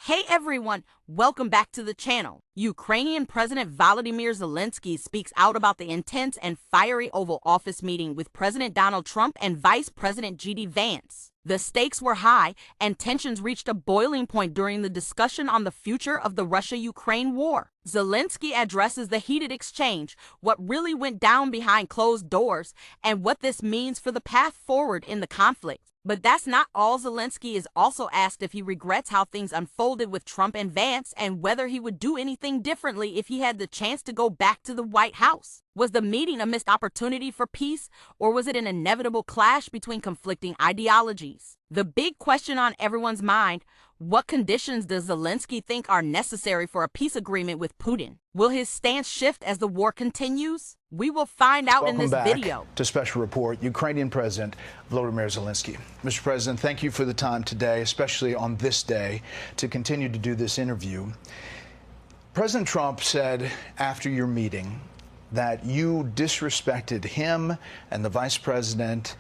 Hey everyone, welcome back to the channel. Ukrainian President Volodymyr Zelenskyy speaks out about the intense and fiery Oval Office meeting with President Donald Trump and Vice President Vance. The stakes were high and tensions reached a boiling point during the discussion on the future of the Russia-Ukraine war. Zelenskyy addresses the heated exchange, what really went down behind closed doors, and what this means for the path forward in the conflict. But that's not all. Zelenskyy is also asked if he regrets how things unfolded with Trump and Vance and whether he would do anything differently if he had the chance to go back to the White House. Was the meeting a missed opportunity for peace, or was it an inevitable clash between conflicting ideologies? The big question on everyone's mind: what conditions does Zelenskyy think are necessary for a peace agreement with Putin? Will his stance shift as the war continues? We will find out in this video. Welcome back to Special Report, Ukrainian President Volodymyr Zelenskyy. Mr. President, thank you for the time today, especially on this day, to continue to do this interview. President Trump said after your meeting that you disrespected him and the Vice President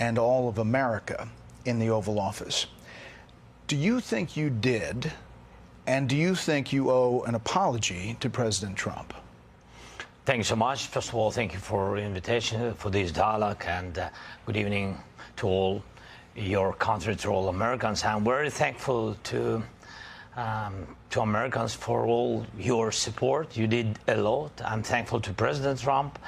and all of America in the Oval Office. Do you think you did, and do you think you owe an apology to President Trump? Thank you so much. First of all, thank you for the invitation for this dialogue, and good evening to all your country, to all Americans. I'm very thankful to Americans for all your support. You did a lot. I'm thankful to President Trump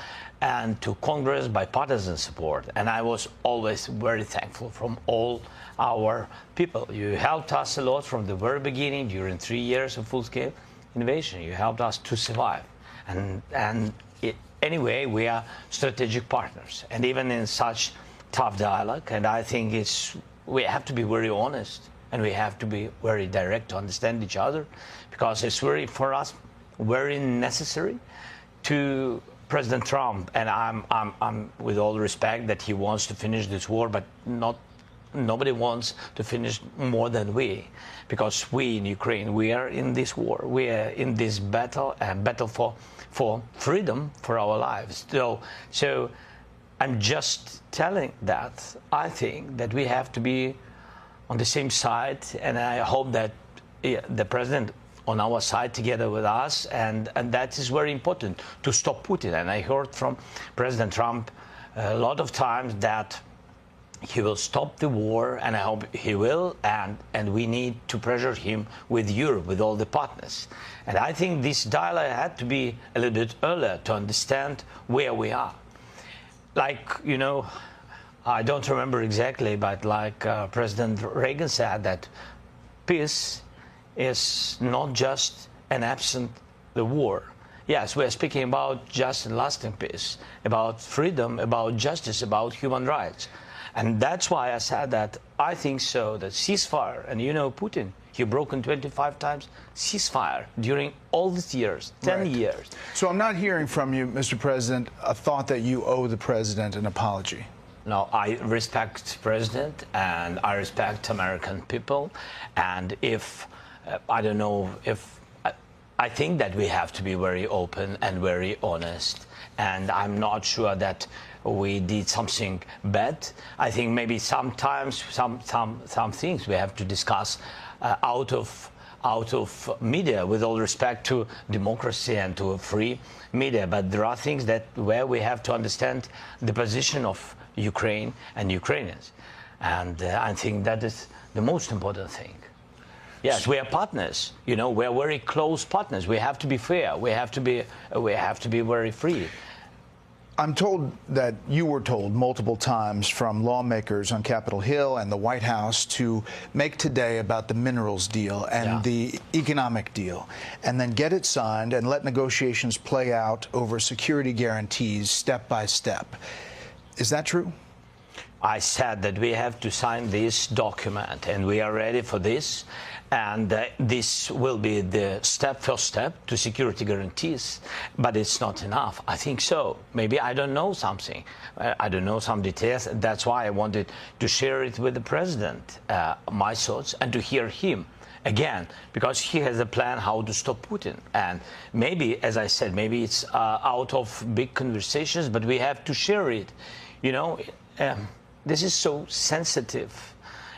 and to Congress bipartisan support. And I was always very thankful from all our people. You helped us a lot from the very beginning during 3 years of full-scale invasion. You helped us to survive. Anyway, we are strategic partners, and even in such tough dialogue, and I think we have to be very honest, and we have to be very direct to understand each other, because it's for us very necessary to President Trump. And I'm with all respect that he wants to finish this war, but nobody wants to finish more than we, because we in Ukraine, we are in this war, we are in this battle, and battle for freedom for our lives. So I'm just telling that I think that we have to be on the same side, and I hope that the president on our side together with us, and that is very important to stop Putin. And I heard from President Trump a lot of times that he will stop the war, and I hope he will, and we need to pressure him with Europe, with all the partners. And I think this dialogue had to be a little bit earlier to understand where we are. Like, you know, I don't remember exactly, but like President Reagan said, that peace is not just an absent the war. Yes, we are speaking about just and lasting peace, about freedom, about justice, about human rights. And that's why I said that I think so, that ceasefire, and you know Putin, he broken 25 times ceasefire during all these years, 10 years. So I'm not hearing from you, Mr. President, a thought that you owe the president an apology. No, I respect President, and I respect American people. And if, I don't know, if I think that we have to be very open and very honest. And I'm not sure that we did something bad. I think maybe sometimes some things we have to discuss out of media, with all respect to democracy and to a free media. But there are things where we have to understand the position of Ukraine and Ukrainians, and I think that is the most important thing. Yes, we are partners. You know, we are very close partners. We have to be fair. We have to be very free. I'm told that you were told multiple times from lawmakers on Capitol Hill and the White House to make today about the minerals deal and the economic deal, and then get it signed and let negotiations play out over security guarantees step by step. Is that true? I said that we have to sign this document, and we are ready for this. And this will be the first step to security guarantees, but it's not enough. I think so. Maybe I don't know something. I don't know some details. That's why I wanted to share it with the president, my thoughts, and to hear him again, because he has a plan how to stop Putin. And maybe, as I said, maybe it's out of big conversations, but we have to share it. You know, this is so sensitive.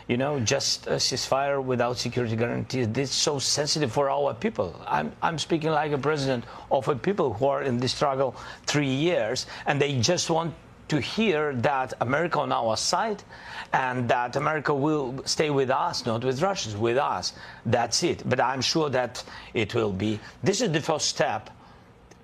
you know, just a ceasefire without security guarantees. This is so sensitive for our people. I'm speaking like a president of a people who are in this struggle 3 years, and they just want to hear that America on our side and that America will stay with us, not with Russians, with us. That's it. But I'm sure that it will be. This is the first step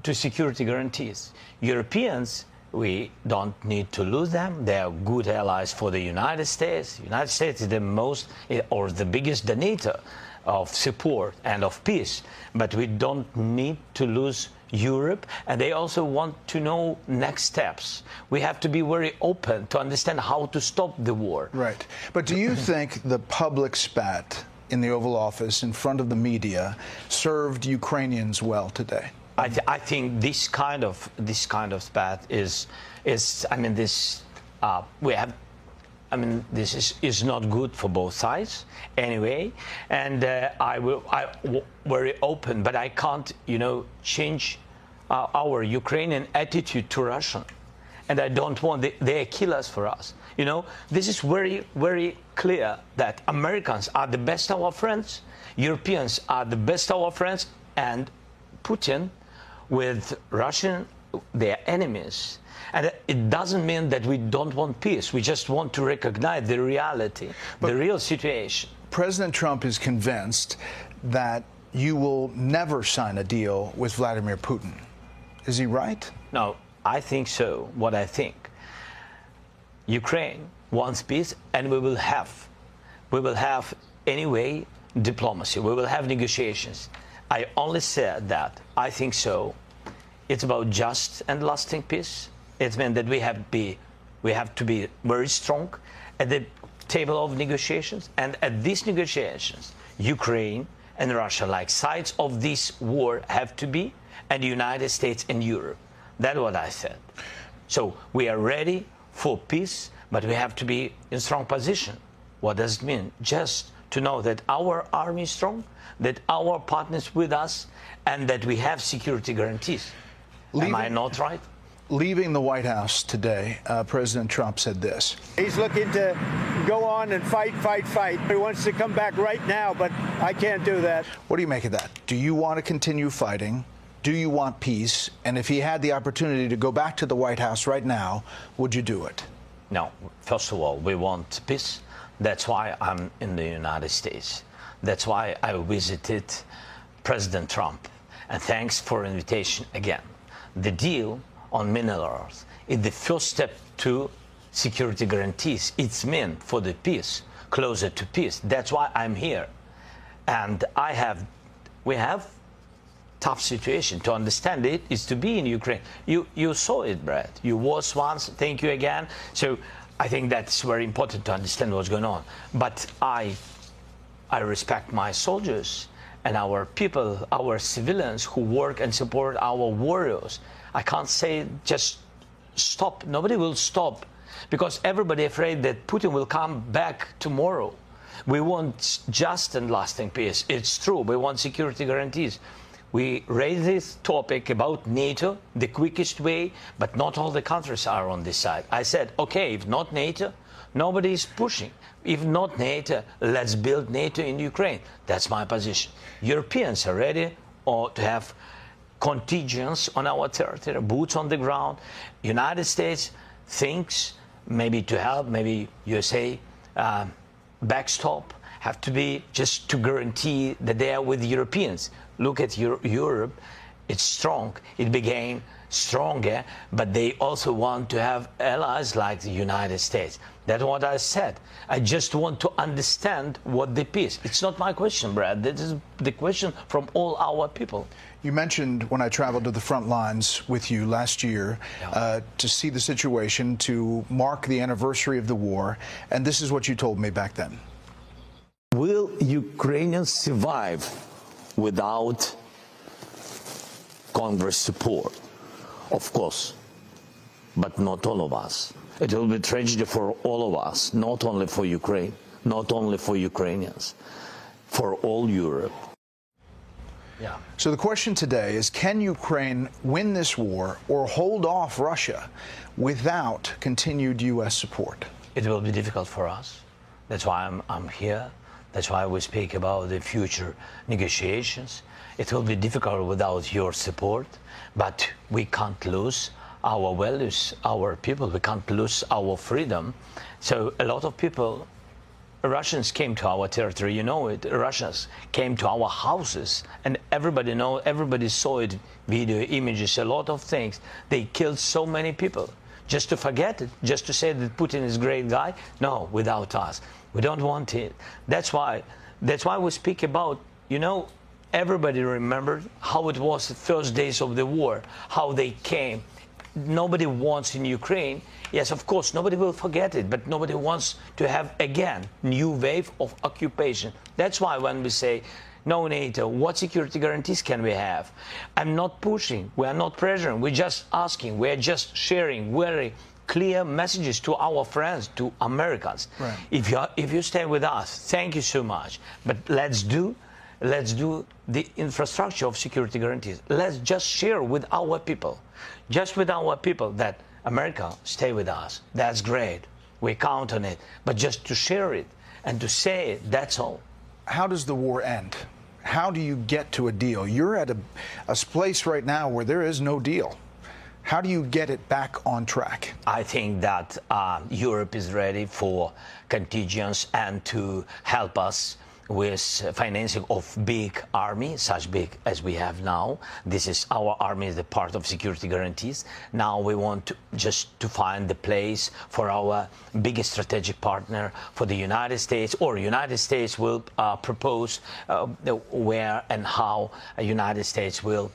to security guarantees. Europeans, we don't need to lose them. They are good allies for the United States. The United States is the most or the biggest donator of support and of peace. But we don't need to lose Europe, and they also want to know next steps. We have to be very open to understand how to stop the war. Right. But do you think the public spat in the Oval Office in front of the media served Ukrainians well today? I think this kind of spat is I mean, this this is not good for both sides anyway, and I very open, but I can't, you know, change our Ukrainian attitude to Russia, and I don't want they are killers for us. You know, this is very, very clear that Americans are the best of our friends, Europeans are the best of our friends, and Putin with Russian, their enemies. And it doesn't mean that we don't want peace. We just want to recognize the reality, the real situation. President Trump is convinced that you will never sign a deal with Vladimir Putin. Is he right? No, I think so. What I think, Ukraine wants peace, and we will have anyway diplomacy. We will have negotiations. I only said that I think so. It's about just and lasting peace. It means that we have to be very strong at the table of negotiations, and at these negotiations, Ukraine and Russia, like sides of this war, have to be, and the United States and Europe. That's what I said. So we are ready for peace, but we have to be in strong position. What does it mean? Just to know that our army is strong, that our partners with us, and that we have security guarantees. Am I not right? Leaving the White House today, President Trump said this. He's looking to go on and fight. He wants to come back right now, but I can't do that. What do you make of that? Do you want to continue fighting? Do you want peace? And if he had the opportunity to go back to the White House right now, would you do it? No. First of all, we want peace. That's why I'm in the United States. That's why I visited President Trump. And thanks for invitation again. The deal on minerals is the first step to security guarantees. It's meant for the peace, closer to peace. That's why I'm here. And we have tough situation. To understand it is to be in Ukraine. You saw it, Brad. You was once. Thank you again. So I think that's very important to understand what's going on. But I respect my soldiers and our people, our civilians who work and support our warriors. I can't say just stop. Nobody will stop because everybody afraid that Putin will come back tomorrow. We want just and lasting peace. It's true. We want security guarantees. We raise this topic about NATO the quickest way, but not all the countries are on this side. I said, okay, if not NATO, nobody is pushing. If not NATO, let's build NATO in Ukraine. That's my position. Europeans are ready to have contingents on our territory, boots on the ground. United States thinks maybe to help, maybe USA backstop, have to be just to guarantee that they are with Europeans. Look at Europe, it's strong, it became stronger, but they also want to have allies like the United States. That's what I said. I just want to understand what the peace. It's not my question, Brad. This is the question from all our people. You mentioned when I traveled to the front lines with you last year to see the situation, to mark the anniversary of the war, and this is what you told me back then. Will Ukrainians survive without Congress support? Of course, but not all of us. It will be tragedy for all of us, not only for Ukraine, not only for Ukrainians, for all Europe. Yeah. So the question today is, can Ukraine win this war or hold off Russia without continued U.S. support? It will be difficult for us. That's why I'm here. That's why we speak about the future negotiations. It will be difficult without your support, but we can't lose our values, our people. We can't lose our freedom. So a lot of people, Russians came to our territory, you know it. Russians came to our houses, and everybody saw it, video, images, a lot of things. They killed so many people. Just to forget it, just to say that Putin is a great guy? No, without us. We don't want it. That's why we speak about, you know, everybody remembered how it was the first days of the war, how they came. Nobody wants in Ukraine, yes, of course, nobody will forget it, but nobody wants to have, again, new wave of occupation. That's why when we say, no NATO, what security guarantees can we have? I'm not pushing, we are not pressuring, we're just asking, we're just sharing very clear messages to our friends, to Americans. Right. If you stay with us, thank you so much, but let's do the infrastructure of security guarantees. Let's just share with our people, just with our people, that America, stay with us. That's great. We count on it. But just to share it and to say it, that's all. How does the war end? How do you get to a deal? You're at a place right now where there is no deal. How do you get it back on track? I think that Europe is ready for contingents and to help us with financing of big army, such big as we have now. This is our army, the part of security guarantees. Now we want to find the place for our biggest strategic partner, for the United States, or United States will propose where and how United States will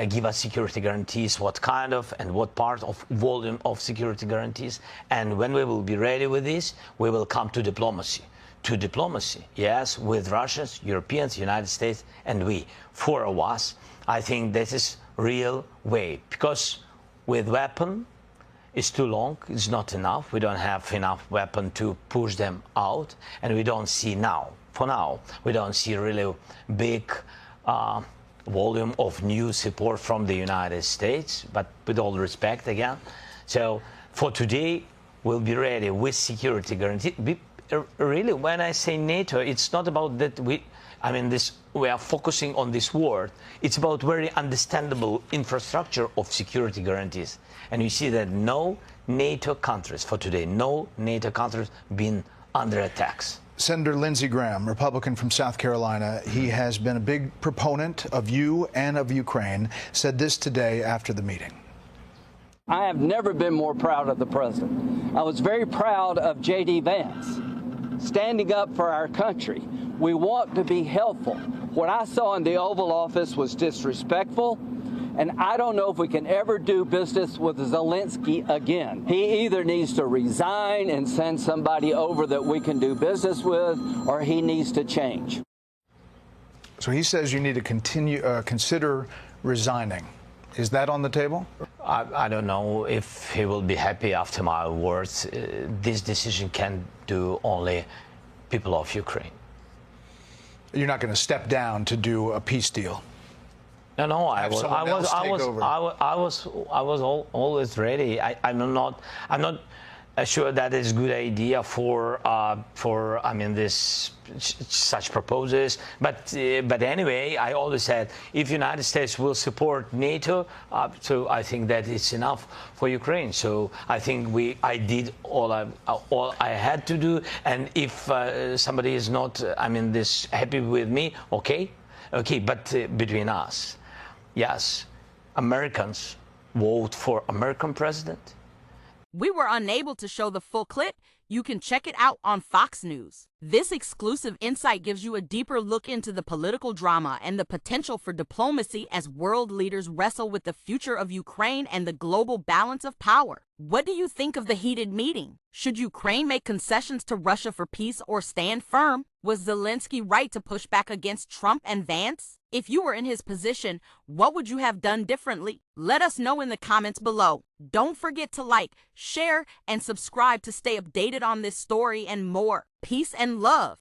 give us security guarantees, what kind of and what part of volume of security guarantees. And when we will be ready with this, we will come to diplomacy. To diplomacy, yes, with Russians, Europeans, United States, and we. Four of us, I think this is real way, because with weapon, it's too long, it's not enough. We don't have enough weapon to push them out, and we don't see now, for now, we don't see really big volume of new support from the United States, but with all respect again. So for today, we'll be ready with security guarantee. Really, when I say NATO, it's not about that we are focusing on this word. It's about very understandable infrastructure of security guarantees. And you see that no NATO countries, for today, no NATO countries been under attacks. Senator Lindsey Graham, Republican from South Carolina, he has been a big proponent of you and of Ukraine, said this today after the meeting. I have never been more proud of the president. I was very proud of J.D. Vance, standing up for our country. We want to be helpful. What I saw in the Oval Office was disrespectful, and I don't know if we can ever do business with Zelenskyy again. He either needs to resign and send somebody over that we can do business with, or he needs to change. So he says you need to consider resigning. Is that on the table? I don't know if he will be happy after my words. This decision can do only people of Ukraine. You're not going to step down to do a peace deal. No, I was always ready. I'm not sure that is a good idea for this such proposals. But anyway, I always said if United States will support NATO, so I think that it's enough for Ukraine. So I think I did all I had to do. And if somebody is not happy with me, okay. But between us, yes, Americans vote for American president. We were unable to show the full clip. You can check it out on Fox News. This exclusive insight gives you a deeper look into the political drama and the potential for diplomacy as world leaders wrestle with the future of Ukraine and the global balance of power. What do you think of the heated meeting? Should Ukraine make concessions to Russia for peace or stand firm? Was Zelenskyy right to push back against Trump and Vance? If you were in his position, what would you have done differently? Let us know in the comments below. Don't forget to like, share, and subscribe to stay updated on this story and more. Peace and love.